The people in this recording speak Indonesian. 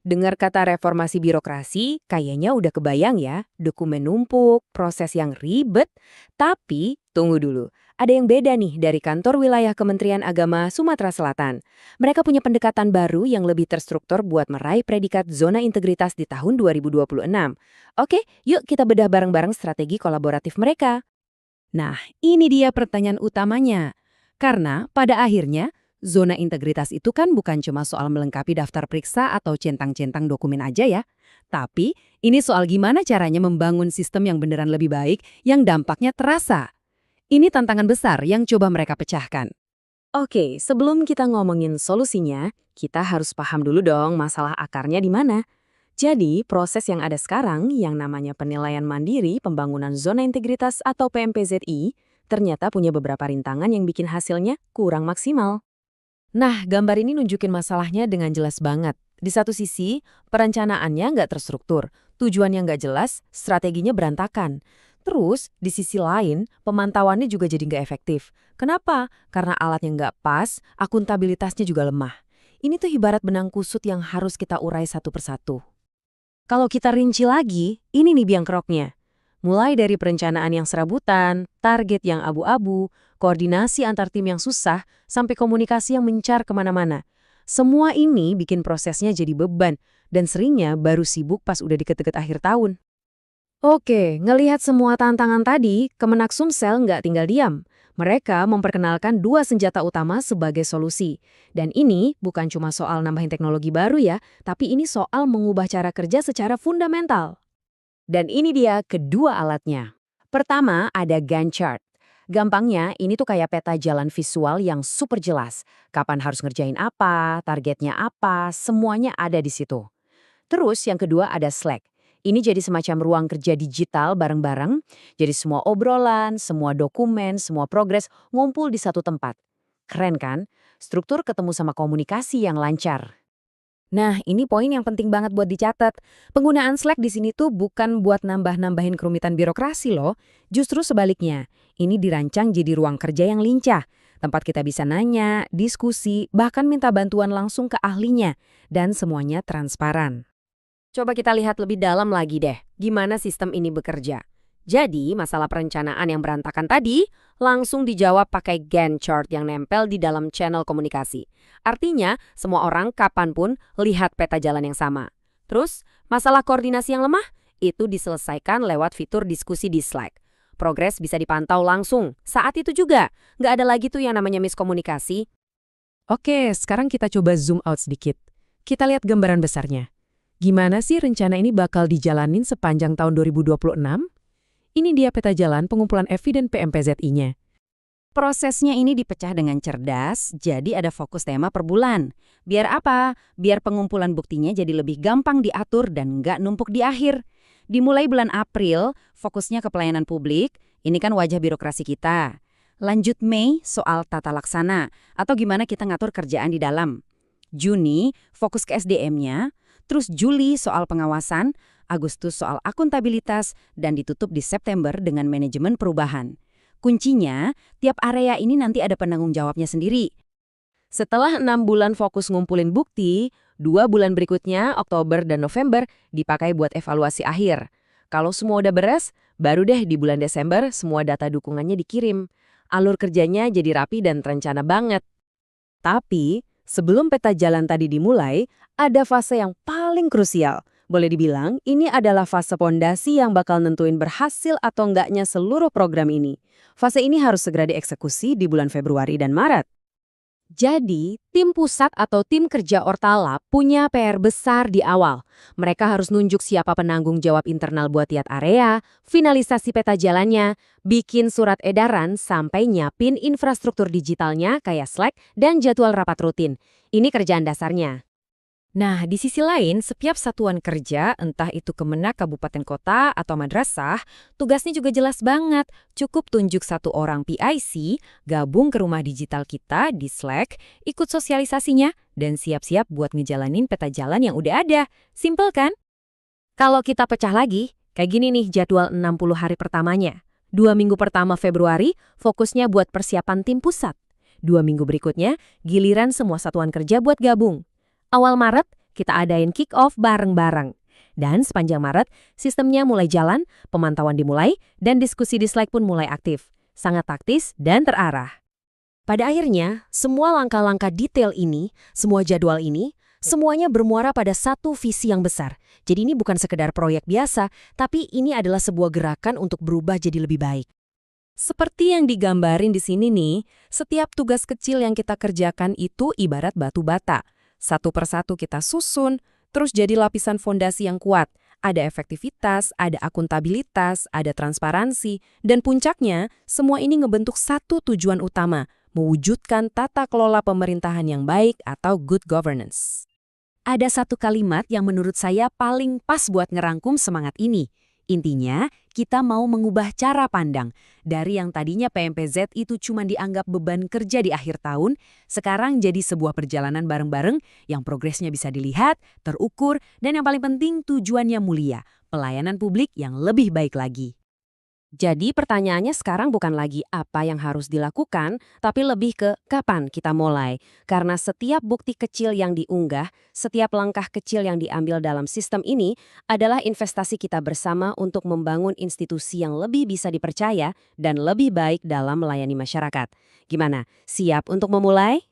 Dengar kata reformasi birokrasi, kayaknya udah kebayang ya, dokumen numpuk, proses yang ribet. Tapi, tunggu dulu, ada yang beda nih dari kantor wilayah Kementerian Agama Sumatera Selatan. Mereka punya pendekatan baru yang lebih terstruktur buat meraih predikat zona integritas di tahun 2026. Oke, yuk kita bedah bareng-bareng strategi kolaboratif mereka. Nah, ini dia pertanyaan utamanya. Karena pada akhirnya, zona integritas itu kan bukan cuma soal melengkapi daftar periksa atau centang-centang dokumen aja ya. Tapi, ini soal gimana caranya membangun sistem yang beneran lebih baik, yang dampaknya terasa. Ini tantangan besar yang coba mereka pecahkan. Oke, sebelum kita ngomongin solusinya, kita harus paham dulu dong masalah akarnya di mana. Jadi, proses yang ada sekarang, yang namanya penilaian mandiri pembangunan zona integritas atau PMPZI, ternyata punya beberapa rintangan yang bikin hasilnya kurang maksimal. Nah, gambar ini nunjukin masalahnya dengan jelas banget. Di satu sisi, perencanaannya nggak terstruktur, tujuannya nggak jelas, strateginya berantakan. Terus, di sisi lain, pemantauannya juga jadi nggak efektif. Kenapa? Karena alatnya nggak pas, akuntabilitasnya juga lemah. Ini tuh ibarat benang kusut yang harus kita urai satu persatu. Kalau kita rinci lagi, ini nih biang keroknya. Mulai dari perencanaan yang serabutan, target yang abu-abu, koordinasi antar tim yang susah, sampai komunikasi yang mencar kemana-mana. Semua ini bikin prosesnya jadi beban, dan seringnya baru sibuk pas udah deket-deket akhir tahun. Oke, ngelihat semua tantangan tadi, Kemenak Sumsel nggak tinggal diam. Mereka memperkenalkan dua senjata utama sebagai solusi. Dan ini bukan cuma soal nambahin teknologi baru ya, tapi ini soal mengubah cara kerja secara fundamental. Dan ini dia kedua alatnya. Pertama, ada Gantt chart. Gampangnya, ini tuh kayak peta jalan visual yang super jelas. Kapan harus ngerjain apa, targetnya apa, semuanya ada di situ. Terus yang kedua ada Slack. Ini jadi semacam ruang kerja digital bareng-bareng. Jadi semua obrolan, semua dokumen, semua progres ngumpul di satu tempat. Keren kan? Struktur ketemu sama komunikasi yang lancar. Nah, ini poin yang penting banget buat dicatat. Penggunaan Slack di sini tuh bukan buat nambah-nambahin kerumitan birokrasi loh. Justru sebaliknya, ini dirancang jadi ruang kerja yang lincah. Tempat kita bisa nanya, diskusi, bahkan minta bantuan langsung ke ahlinya. Dan semuanya transparan. Coba kita lihat lebih dalam lagi deh, gimana sistem ini bekerja. Jadi, masalah perencanaan yang berantakan tadi langsung dijawab pakai Gantt chart yang nempel di dalam channel komunikasi. Artinya, semua orang kapanpun lihat peta jalan yang sama. Terus, masalah koordinasi yang lemah itu diselesaikan lewat fitur diskusi di Slack. Progres bisa dipantau langsung. Saat itu juga, nggak ada lagi tuh yang namanya miskomunikasi. Oke, sekarang kita coba zoom out sedikit. Kita lihat gambaran besarnya. Gimana sih rencana ini bakal dijalanin sepanjang tahun 2026? Ini dia peta jalan pengumpulan FI dan PMPZI-nya. Prosesnya ini dipecah dengan cerdas, jadi ada fokus tema per bulan. Biar apa? Biar pengumpulan buktinya jadi lebih gampang diatur dan nggak numpuk di akhir. Dimulai bulan April, fokusnya ke pelayanan publik, ini kan wajah birokrasi kita. Lanjut Mei, soal tata laksana, atau gimana kita ngatur kerjaan di dalam. Juni, fokus ke SDM-nya, terus Juli soal pengawasan, Agustus soal akuntabilitas, dan ditutup di September dengan manajemen perubahan. Kuncinya, tiap area ini nanti ada penanggung jawabnya sendiri. Setelah 6 bulan fokus ngumpulin bukti, 2 bulan berikutnya, Oktober dan November, dipakai buat evaluasi akhir. Kalau semua udah beres, baru deh di bulan Desember semua data dukungannya dikirim. Alur kerjanya jadi rapi dan terencana banget. Tapi, sebelum peta jalan tadi dimulai, ada fase yang paling krusial. Boleh dibilang, ini adalah fase pondasi yang bakal nentuin berhasil atau enggaknya seluruh program ini. Fase ini harus segera dieksekusi di bulan Februari dan Maret. Jadi, tim pusat atau tim kerja Ortala punya PR besar di awal. Mereka harus nunjuk siapa penanggung jawab internal buat tiap area, finalisasi peta jalannya, bikin surat edaran, sampai nyiapin infrastruktur digitalnya kayak Slack dan jadwal rapat rutin. Ini kerjaan dasarnya. Nah, di sisi lain, setiap satuan kerja, entah itu Kemenak, kabupaten kota, atau madrasah, tugasnya juga jelas banget. Cukup tunjuk satu orang PIC, gabung ke rumah digital kita di Slack, ikut sosialisasinya, dan siap-siap buat ngejalanin peta jalan yang udah ada. Simple kan? Kalau kita pecah lagi, kayak gini nih jadwal 60 hari pertamanya. 2 minggu pertama Februari, fokusnya buat persiapan tim pusat. 2 minggu berikutnya, giliran semua satuan kerja buat gabung. Awal Maret, kita adain kick-off bareng-bareng. Dan sepanjang Maret, sistemnya mulai jalan, pemantauan dimulai, dan diskusi di Slack pun mulai aktif. Sangat taktis dan terarah. Pada akhirnya, semua langkah-langkah detail ini, semua jadwal ini, semuanya bermuara pada satu visi yang besar. Jadi ini bukan sekedar proyek biasa, tapi ini adalah sebuah gerakan untuk berubah jadi lebih baik. Seperti yang digambarin di sini nih, setiap tugas kecil yang kita kerjakan itu ibarat batu bata. Satu persatu kita susun, terus jadi lapisan fondasi yang kuat. Ada efektivitas, ada akuntabilitas, ada transparansi, dan puncaknya, semua ini ngebentuk satu tujuan utama, mewujudkan tata kelola pemerintahan yang baik atau good governance. Ada satu kalimat yang menurut saya paling pas buat ngerangkum semangat ini. Intinya, kita mau mengubah cara pandang. Dari yang tadinya PMPZ itu cuma dianggap beban kerja di akhir tahun, sekarang jadi sebuah perjalanan bareng-bareng yang progresnya bisa dilihat, terukur, dan yang paling penting tujuannya mulia, pelayanan publik yang lebih baik lagi. Jadi pertanyaannya sekarang bukan lagi apa yang harus dilakukan, tapi lebih ke kapan kita mulai. Karena setiap bukti kecil yang diunggah, setiap langkah kecil yang diambil dalam sistem ini adalah investasi kita bersama untuk membangun institusi yang lebih bisa dipercaya dan lebih baik dalam melayani masyarakat. Gimana? Siap untuk memulai?